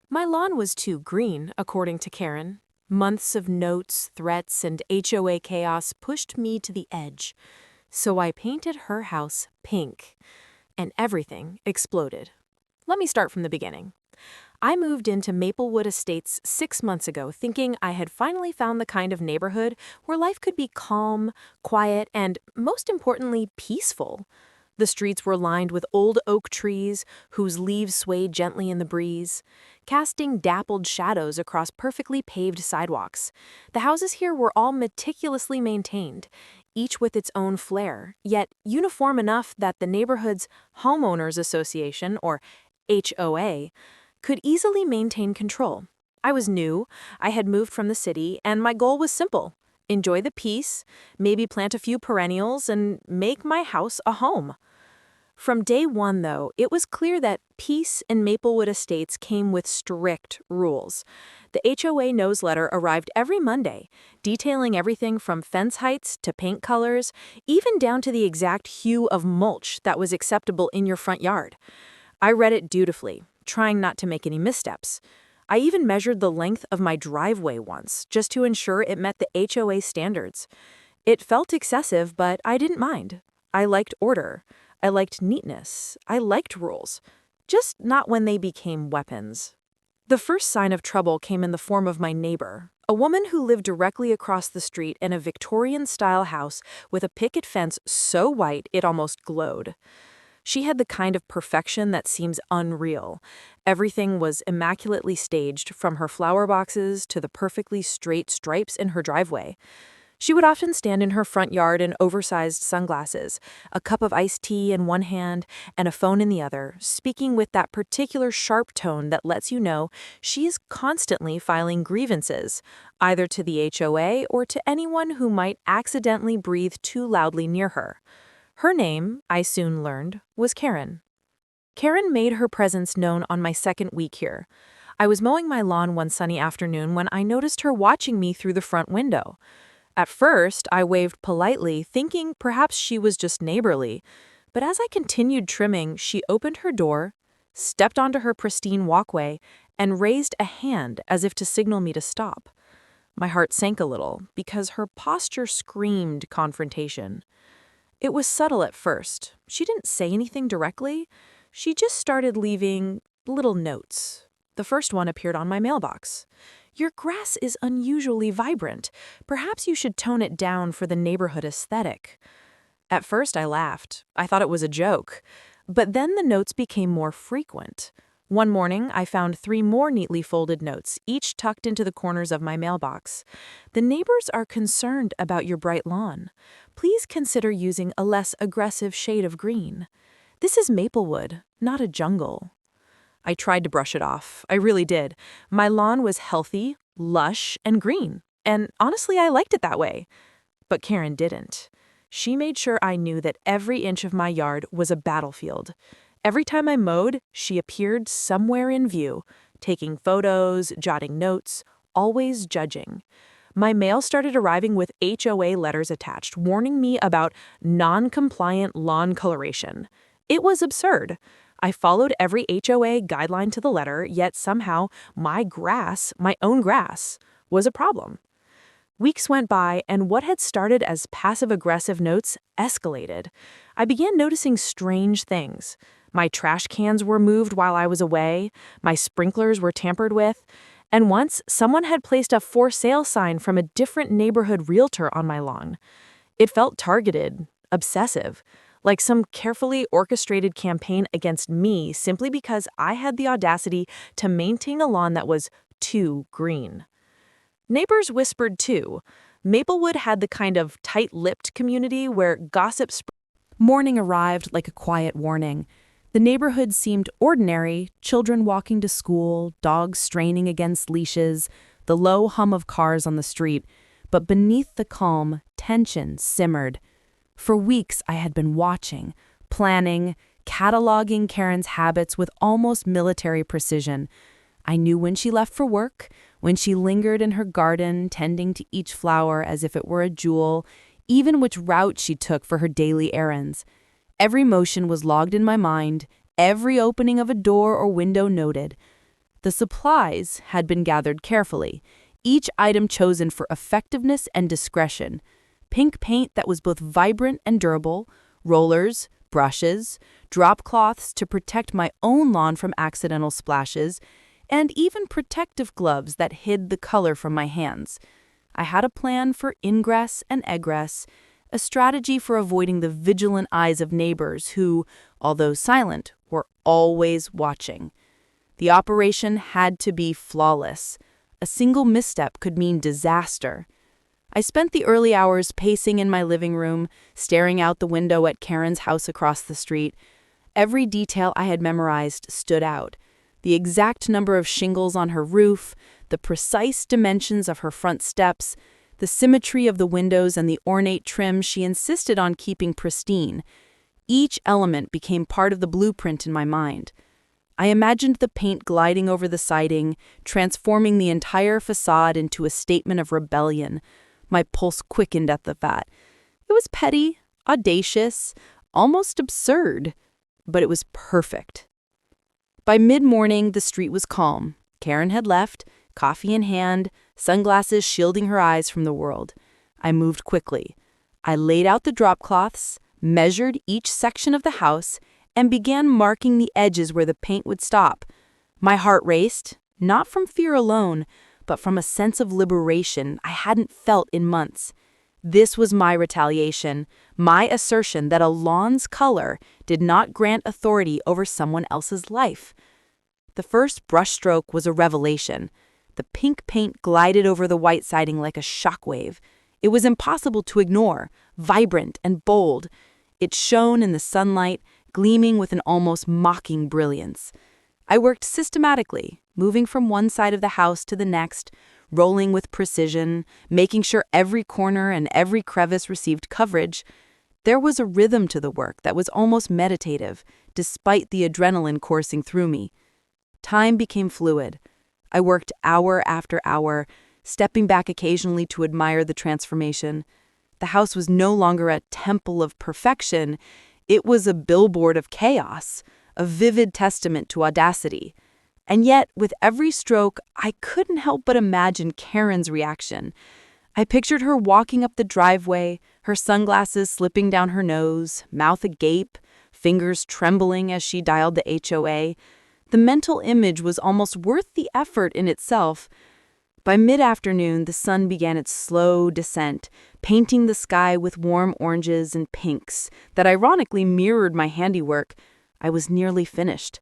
My lawn was too green, according to Karen. Months of notes, threats, and HOA chaos pushed me to the edge. So I painted her house pink, and everything exploded. Let me start from the beginning. I moved into Maplewood Estates 6 months ago, thinking I had finally found the kind of neighborhood where life could be calm, quiet, and, most importantly, peaceful. The streets were lined with old oak trees whose leaves swayed gently in the breeze, casting dappled shadows across perfectly paved sidewalks. The houses here were all meticulously maintained, each with its own flair, yet uniform enough that the neighborhood's Homeowners Association, or HOA, could easily maintain control. I was new, I had moved from the city, and my goal was simple: enjoy the peace, maybe plant a few perennials, and make my house a home. From day one, though, it was clear that peace in Maplewood Estates came with strict rules. The HOA newsletter arrived every Monday, detailing everything from fence heights to paint colors, even down to the exact hue of mulch that was acceptable in your front yard. I read it dutifully, trying not to make any missteps. I even measured the length of my driveway once, just to ensure it met the HOA standards. It felt excessive, but I didn't mind. I liked order. I liked neatness. I liked rules. Just not when they became weapons. The first sign of trouble came in the form of my neighbor, a woman who lived directly across the street in a Victorian-style house with a picket fence so white it almost glowed. She had the kind of perfection that seems unreal. Everything was immaculately staged, from her flower boxes to the perfectly straight stripes in her driveway. She would often stand in her front yard in oversized sunglasses, a cup of iced tea in one hand and a phone in the other, speaking with that particular sharp tone that lets you know she is constantly filing grievances, either to the HOA or to anyone who might accidentally breathe too loudly near her. Her name, I soon learned, was Karen. Karen made her presence known on my second week here. I was mowing my lawn one sunny afternoon when I noticed her watching me through the front window. At first, I waved politely, thinking perhaps she was just neighborly. But as I continued trimming, she opened her door, stepped onto her pristine walkway, and raised a hand as if to signal me to stop. My heart sank a little, because her posture screamed confrontation. It was subtle at first. She didn't say anything directly. She just started leaving little notes. The first one appeared on my mailbox. "Your grass is unusually vibrant. Perhaps you should tone it down for the neighborhood aesthetic." At first, I laughed. I thought it was a joke. But then the notes became more frequent. One morning, I found 3 more neatly folded notes, each tucked into the corners of my mailbox. "The neighbors are concerned about your bright lawn. Please consider using a less aggressive shade of green. This is Maplewood, not a jungle." I tried to brush it off. I really did. My lawn was healthy, lush, and green. And honestly, I liked it that way. But Karen didn't. She made sure I knew that every inch of my yard was a battlefield. Every time I mowed, she appeared somewhere in view, taking photos, jotting notes, always judging. My mail started arriving with HOA letters attached, warning me about non-compliant lawn coloration. It was absurd. I followed every HOA guideline to the letter, yet somehow my own grass, was a problem. Weeks went by, and what had started as passive-aggressive notes escalated. I began noticing strange things. My trash cans were moved while I was away, my sprinklers were tampered with, and once someone had placed a for sale sign from a different neighborhood realtor on my lawn. It felt targeted, obsessive, like some carefully orchestrated campaign against me simply because I had the audacity to maintain a lawn that was too green. Neighbors whispered too. Maplewood had the kind of tight-lipped community where gossip spread. Morning arrived like a quiet warning. The neighborhood seemed ordinary, children walking to school, dogs straining against leashes, the low hum of cars on the street. But beneath the calm, tension simmered. For weeks I had been watching, planning, cataloging Karen's habits with almost military precision. I knew when she left for work, when she lingered in her garden, tending to each flower as if it were a jewel, even which route she took for her daily errands. Every motion was logged in my mind, every opening of a door or window noted. The supplies had been gathered carefully, each item chosen for effectiveness and discretion. Pink paint that was both vibrant and durable, rollers, brushes, drop cloths to protect my own lawn from accidental splashes, and even protective gloves that hid the color from my hands. I had a plan for ingress and egress, a strategy for avoiding the vigilant eyes of neighbors who, although silent, were always watching. The operation had to be flawless. A single misstep could mean disaster. I spent the early hours pacing in my living room, staring out the window at Karen's house across the street. Every detail I had memorized stood out. The exact number of shingles on her roof, the precise dimensions of her front steps, the symmetry of the windows and the ornate trim she insisted on keeping pristine. Each element became part of the blueprint in my mind. I imagined the paint gliding over the siding, transforming the entire facade into a statement of rebellion. My pulse quickened at the thought. It was petty, audacious, almost absurd, but it was perfect. By mid-morning, the street was calm. Karen had left, coffee in hand, sunglasses shielding her eyes from the world. I moved quickly. I laid out the drop cloths, measured each section of the house, and began marking the edges where the paint would stop. My heart raced, not from fear alone, but from a sense of liberation I hadn't felt in months. This was my retaliation, my assertion that a lawn's color did not grant authority over someone else's life. The first brushstroke was a revelation. The pink paint glided over the white siding like a shockwave. It was impossible to ignore, vibrant and bold. It shone in the sunlight, gleaming with an almost mocking brilliance. I worked systematically, moving from one side of the house to the next, rolling with precision, making sure every corner and every crevice received coverage. There was a rhythm to the work that was almost meditative, despite the adrenaline coursing through me. Time became fluid. I worked hour after hour, stepping back occasionally to admire the transformation. The house was no longer a temple of perfection. It was a billboard of chaos, a vivid testament to audacity. And yet, with every stroke, I couldn't help but imagine Karen's reaction. I pictured her walking up the driveway, her sunglasses slipping down her nose, mouth agape, fingers trembling as she dialed the HOA. The mental image was almost worth the effort in itself. By mid-afternoon, the sun began its slow descent, painting the sky with warm oranges and pinks that ironically mirrored my handiwork. I was nearly finished.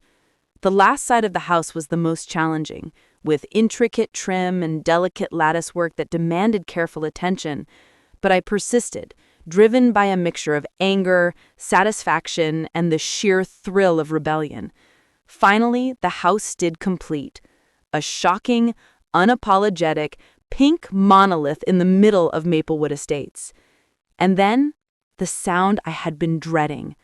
The last side of the house was the most challenging, with intricate trim and delicate lattice work that demanded careful attention. But I persisted, driven by a mixture of anger, satisfaction, and the sheer thrill of rebellion. Finally, the house stood complete. A shocking, unapologetic, pink monolith in the middle of Maplewood Estates. And then, the sound I had been dreading.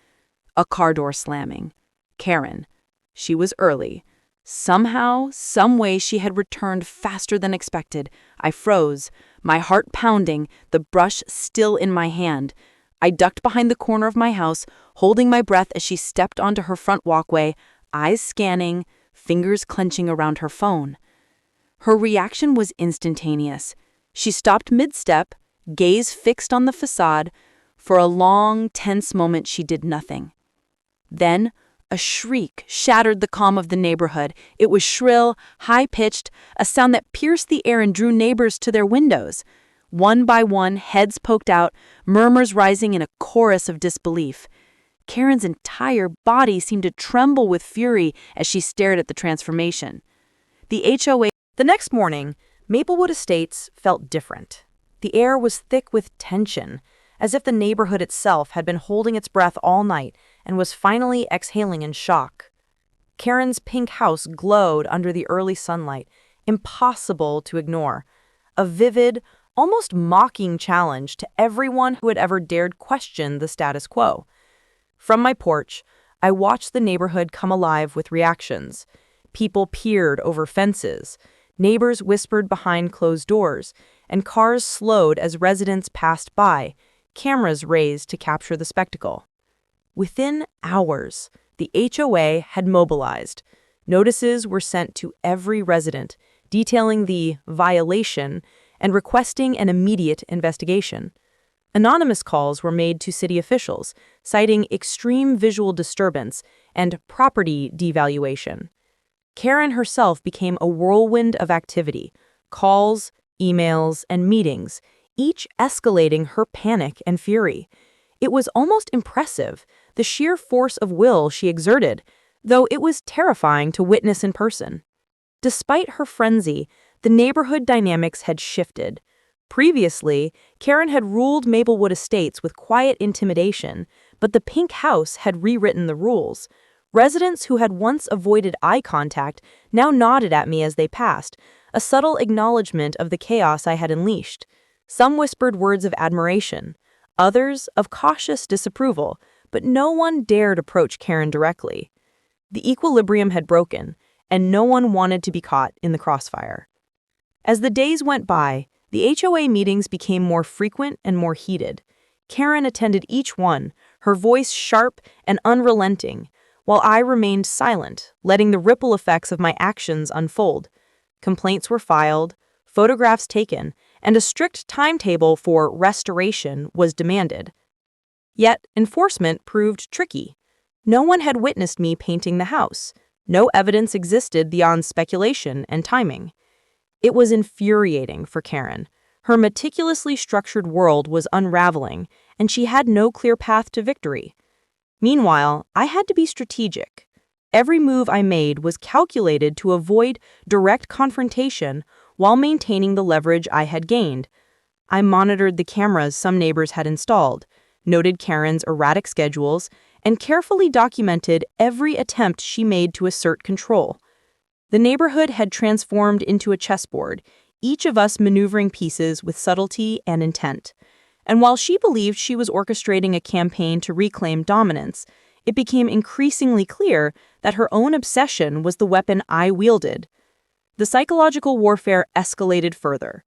A car door slamming. Karen. She was early. Somehow, someway she had returned faster than expected. I froze, my heart pounding, the brush still in my hand. I ducked behind the corner of my house, holding my breath as she stepped onto her front walkway, eyes scanning, fingers clenching around her phone. Her reaction was instantaneous. She stopped mid-step, gaze fixed on the facade. For a long, tense moment, she did nothing. Then, a shriek shattered the calm of the neighborhood. It was shrill, high-pitched, a sound that pierced the air and drew neighbors to their windows. One by one, heads poked out, murmurs rising in a chorus of disbelief. Karen's entire body seemed to tremble with fury as she stared at the transformation. The HOA. The next morning, Maplewood Estates felt different. The air was thick with tension, as if the neighborhood itself had been holding its breath all night and was finally exhaling in shock. Karen's pink house glowed under the early sunlight, impossible to ignore. A vivid, almost mocking challenge to everyone who had ever dared question the status quo. From my porch, I watched the neighborhood come alive with reactions. People peered over fences, neighbors whispered behind closed doors, and cars slowed as residents passed by, cameras raised to capture the spectacle. Within hours, the HOA had mobilized. Notices were sent to every resident, detailing the violation and requesting an immediate investigation. Anonymous calls were made to city officials, citing extreme visual disturbance and property devaluation. Karen herself became a whirlwind of activity, calls, emails, and meetings, each escalating her panic and fury. It was almost impressive, the sheer force of will she exerted, though it was terrifying to witness in person. Despite her frenzy, the neighborhood dynamics had shifted. Previously, Karen had ruled Maplewood Estates with quiet intimidation, but the pink house had rewritten the rules. Residents who had once avoided eye contact now nodded at me as they passed, a subtle acknowledgement of the chaos I had unleashed. Some whispered words of admiration, others of cautious disapproval, but no one dared approach Karen directly. The equilibrium had broken, and no one wanted to be caught in the crossfire. As the days went by, the HOA meetings became more frequent and more heated. Karen attended each one, her voice sharp and unrelenting, while I remained silent, letting the ripple effects of my actions unfold. Complaints were filed, photographs taken, and a strict timetable for restoration was demanded. Yet, enforcement proved tricky. No one had witnessed me painting the house. No evidence existed beyond speculation and timing. It was infuriating for Karen. Her meticulously structured world was unraveling, and she had no clear path to victory. Meanwhile, I had to be strategic. Every move I made was calculated to avoid direct confrontation while maintaining the leverage I had gained. I monitored the cameras some neighbors had installed, noted Karen's erratic schedules, and carefully documented every attempt she made to assert control. The neighborhood had transformed into a chessboard, each of us maneuvering pieces with subtlety and intent. And while she believed she was orchestrating a campaign to reclaim dominance, it became increasingly clear that her own obsession was the weapon I wielded. The psychological warfare escalated further.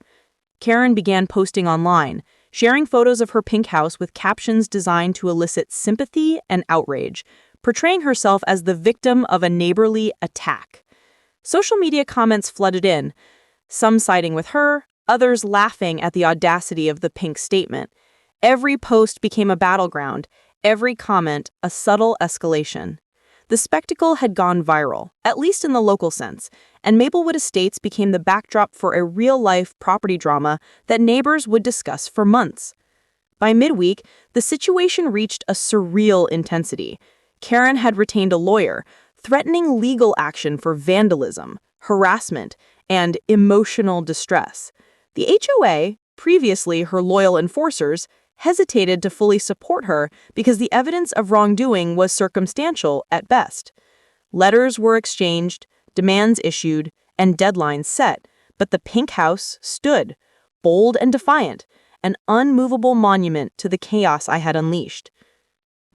Karen began posting online, sharing photos of her pink house with captions designed to elicit sympathy and outrage, portraying herself as the victim of a neighborly attack. Social media comments flooded in, some siding with her, others laughing at the audacity of the pink statement. Every post became a battleground, every comment a subtle escalation. The spectacle had gone viral, at least in the local sense, and Maplewood Estates became the backdrop for a real-life property drama that neighbors would discuss for months. By midweek, the situation reached a surreal intensity. Karen had retained a lawyer, threatening legal action for vandalism, harassment, and emotional distress. The HOA, previously her loyal enforcers, hesitated to fully support her because the evidence of wrongdoing was circumstantial at best. Letters were exchanged, demands issued, and deadlines set, but the pink house stood, bold and defiant, an unmovable monument to the chaos I had unleashed.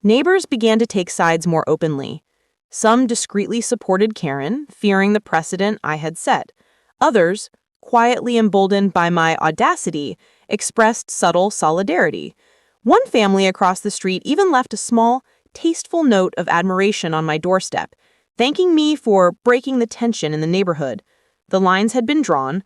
Neighbors began to take sides more openly. Some discreetly supported Karen, fearing the precedent I had set. Others, quietly emboldened by my audacity, expressed subtle solidarity. One family across the street even left a small, tasteful note of admiration on my doorstep, thanking me for breaking the tension in the neighborhood. The lines had been drawn,